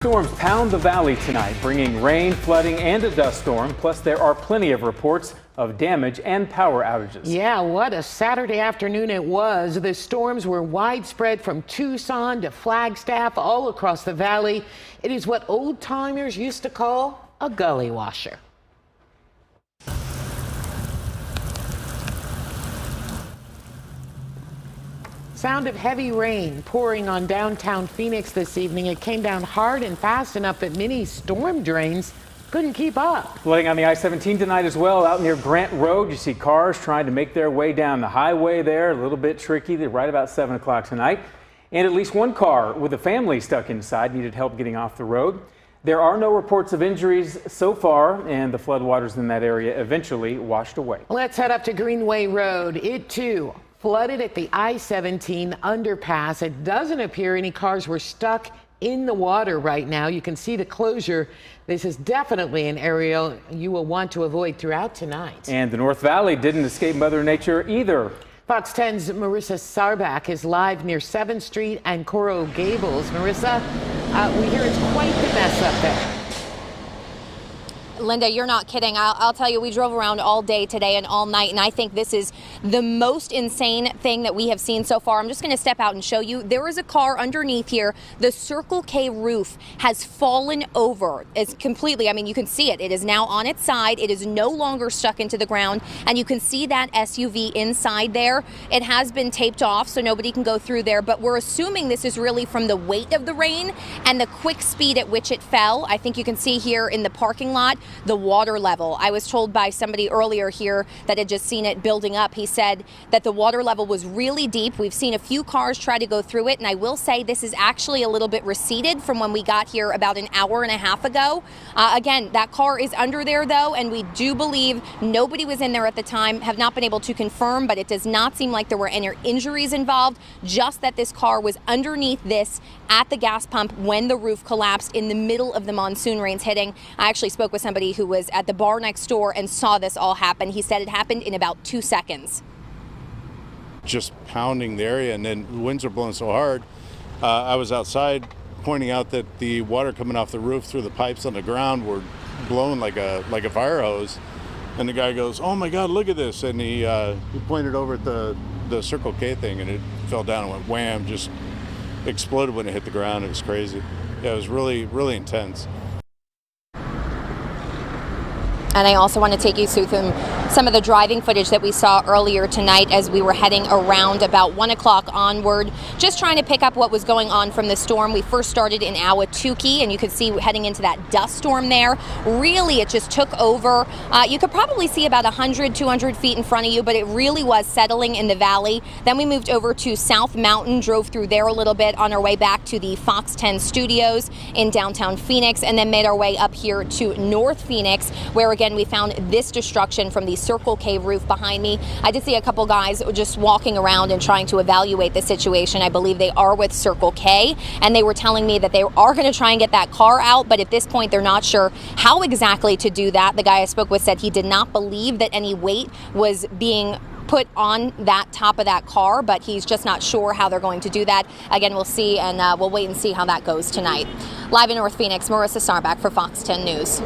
Storms pound the valley tonight, bringing rain, flooding, and a dust storm. Plus, there are plenty of reports of damage and power outages. Yeah, what a Saturday afternoon it was. The storms were widespread from Tucson to Flagstaff, all across the valley. It is what old timers used to call a gully washer. Sound of heavy rain pouring on downtown Phoenix this evening. It came down hard and fast enough that many storm drains couldn't keep up. Flooding on the I-17 tonight as well. Out near Grant Road, you see cars trying to make their way down the highway there. A little bit tricky. They're right about 7 o'clock tonight. And at least one car with a family stuck inside needed help getting off the road. There are no reports of injuries so far, and the floodwaters in that area eventually washed away. Let's head up to Greenway Road. It too flooded at the I-17 underpass. It doesn't appear any cars were stuck in the water right now. You can see the closure. This is definitely an area you will want to avoid throughout tonight. And the North Valley didn't escape Mother Nature either. Fox 10's Marissa Sarbach is live near 7th Street and Coral Gables. Marissa, we hear it's quite the mess up there. Linda, you're not kidding. I'll tell you, we drove around all day today and all night, and I think this is the most insane thing that we have seen so far. I'm just going to step out and show you. There is a car underneath here. The Circle K roof has fallen over. It's completely, I mean, you can see it. It is now on its side. It is no longer stuck into the ground, and you can see that SUV inside there. It has been taped off, so nobody can go through there, but we're assuming this is really from the weight of the rain and the quick speed at which it fell. I think you can see here in the parking lot the water level. I was told by somebody earlier here that had just seen it building up. He said that the water level was really deep. We've seen a few cars try to go through it, and I will say this is actually a little bit receded from when we got here about an hour and a half ago. Again, that car is under there though, and we do believe nobody was in there at the time. Have not been able to confirm, but it does not seem like there were any injuries involved, just that this car was underneath this at the gas pump when the roof collapsed in the middle of the monsoon rains hitting. I actually spoke with somebody who was at the bar next door and saw this all happen. He said it happened in about 2 seconds. Just pounding the area, and then the winds are blowing so hard. I was outside pointing out that the water coming off the roof through the pipes on the ground were blowing like a fire hose. And the guy goes, "Oh my God, look at this!" And he pointed over at the Circle K thing, and it fell down and went wham, just exploded when it hit the ground. It was crazy. Yeah, it was really, really intense. And I also want to take you through some of the driving footage that we saw earlier tonight as we were heading around about 1 o'clock onward, just trying to pick up what was going on from the storm. We first started in Ahwatukee, and you could see heading into that dust storm there. Really, it just took over. You could probably see about 100, 200 feet in front of you, but it really was settling in the valley. Then we moved over to South Mountain, drove through there a little bit on our way back to the Fox 10 studios in downtown Phoenix, and then made our way up here to North Phoenix, where again we found this destruction from the Circle K roof behind me. I did see a couple guys just walking around and trying to evaluate the situation. I believe they are with Circle K, and they were telling me that they are going to try and get that car out, but at this point they're not sure how exactly to do that. The guy I spoke with said he did not believe that any weight was being put on that top of that car, but he's just not sure how they're going to do that. Again, we'll see, and we'll wait and see how that goes tonight. Live in North Phoenix, Marissa Sarbach for Fox 10 News.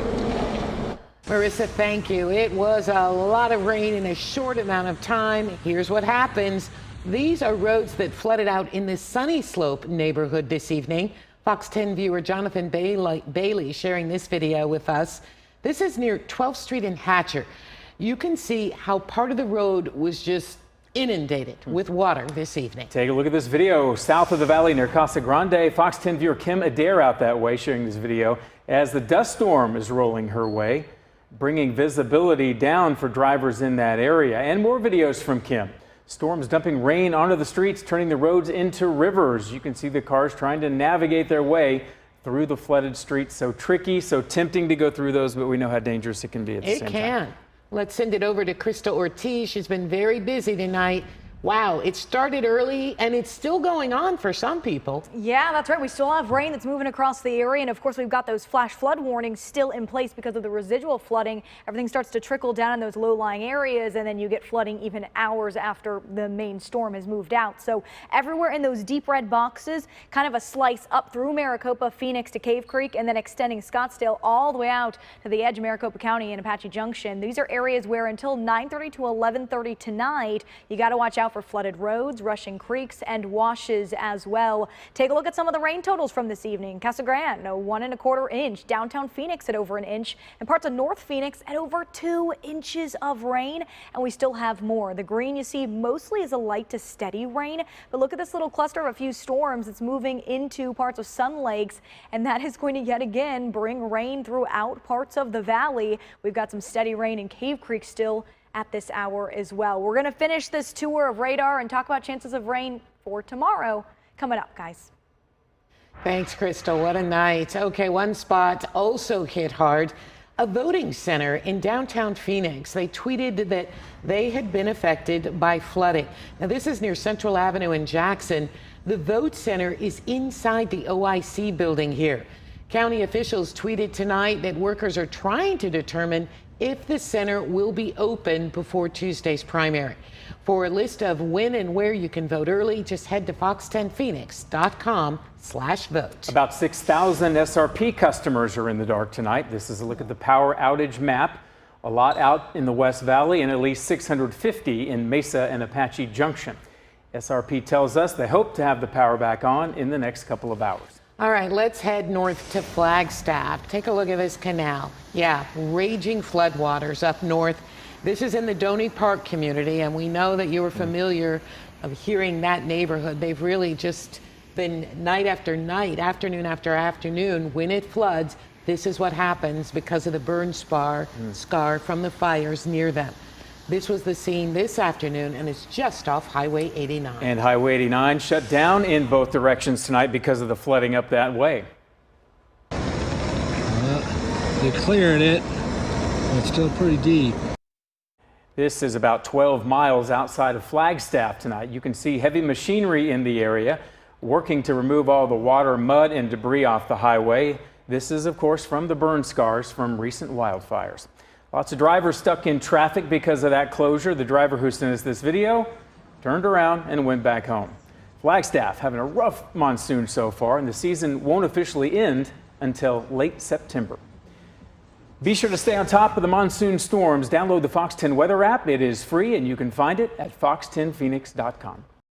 Marissa, thank you. It was a lot of rain in a short amount of time. Here's what happens. These are roads that flooded out in the Sunny Slope neighborhood this evening. Fox 10 viewer Jonathan Bailey sharing this video with us. This is near 12th Street and Hatcher. You can see how part of the road was just inundated with water this evening. Take a look at this video south of the valley near Casa Grande. Fox 10 viewer Kim Adair out that way sharing this video as the dust storm is rolling her way, bringing visibility down for drivers in that area. And more videos from Kim. Storms dumping rain onto the streets, turning the roads into rivers. You can see the cars trying to navigate their way through the flooded streets. So tricky, so tempting to go through those, but we know how dangerous it can be at the same time. It can. Let's send it over to Krista Ortiz. She's been very busy tonight Wow, it started early and it's still going on for some people. Yeah, that's right. We still have rain that's moving across the area. And of course, we've got those flash flood warnings still in place because of the residual flooding. Everything starts to trickle down in those low-lying areas, and then you get flooding even hours after the main storm has moved out. So everywhere in those deep red boxes, kind of a slice up through Maricopa, Phoenix to Cave Creek, and then extending Scottsdale all the way out to the edge of Maricopa County and Apache Junction. These are areas where until 9:30 to 11:30 tonight, you got to watch out for flooded roads, rushing creeks, and washes as well. Take a look at some of the rain totals from this evening. Casa Grande, 1¼ inch. Downtown Phoenix at over an inch, and parts of North Phoenix at over 2 inches of rain. And we still have more. The green you see mostly is a light to steady rain, but look at this little cluster of a few storms. It's moving into parts of Sun Lakes, and that is going to yet again bring rain throughout parts of the valley. We've got some steady rain in Cave Creek still at this hour as well. We're going to finish this tour of radar and talk about chances of rain for tomorrow coming up, guys. Thanks, Crystal. What a night. Okay, one spot also hit hard. A voting center in downtown Phoenix. They tweeted that they had been affected by flooding. Now, this is near Central Avenue in Jackson. The vote center is inside the OIC building here. County officials tweeted tonight that workers are trying to determine if the center will be open before Tuesday's primary. For a list of when and where you can vote early, just head to fox10phoenix.com/vote. About 6,000 SRP customers are in the dark tonight. This is a look at the power outage map. A lot out in the West Valley and at least 650 in Mesa and Apache Junction. SRP tells us they hope to have the power back on in the next couple of hours. All right, let's head north to Flagstaff. Take a look at this canal. Yeah, raging floodwaters up north. This is in the Doney Park community, and we know that you were familiar of hearing that neighborhood. They've really just been night after night, afternoon after afternoon. When it floods, this is what happens because of the burn scar from the fires near them. This was the scene this afternoon, and it's just off Highway 89. And Highway 89 shut down in both directions tonight because of the flooding up that way. They're clearing it. It's still pretty deep. This is about 12 miles outside of Flagstaff tonight. You can see heavy machinery in the area working to remove all the water, mud, and debris off the highway. This is, of course, from the burn scars from recent wildfires. Lots of drivers stuck in traffic because of that closure. The driver who sent us this video turned around and went back home. Flagstaff having a rough monsoon so far, and the season won't officially end until late September. Be sure to stay on top of the monsoon storms. Download the Fox 10 weather app. It is free, and you can find it at fox10phoenix.com.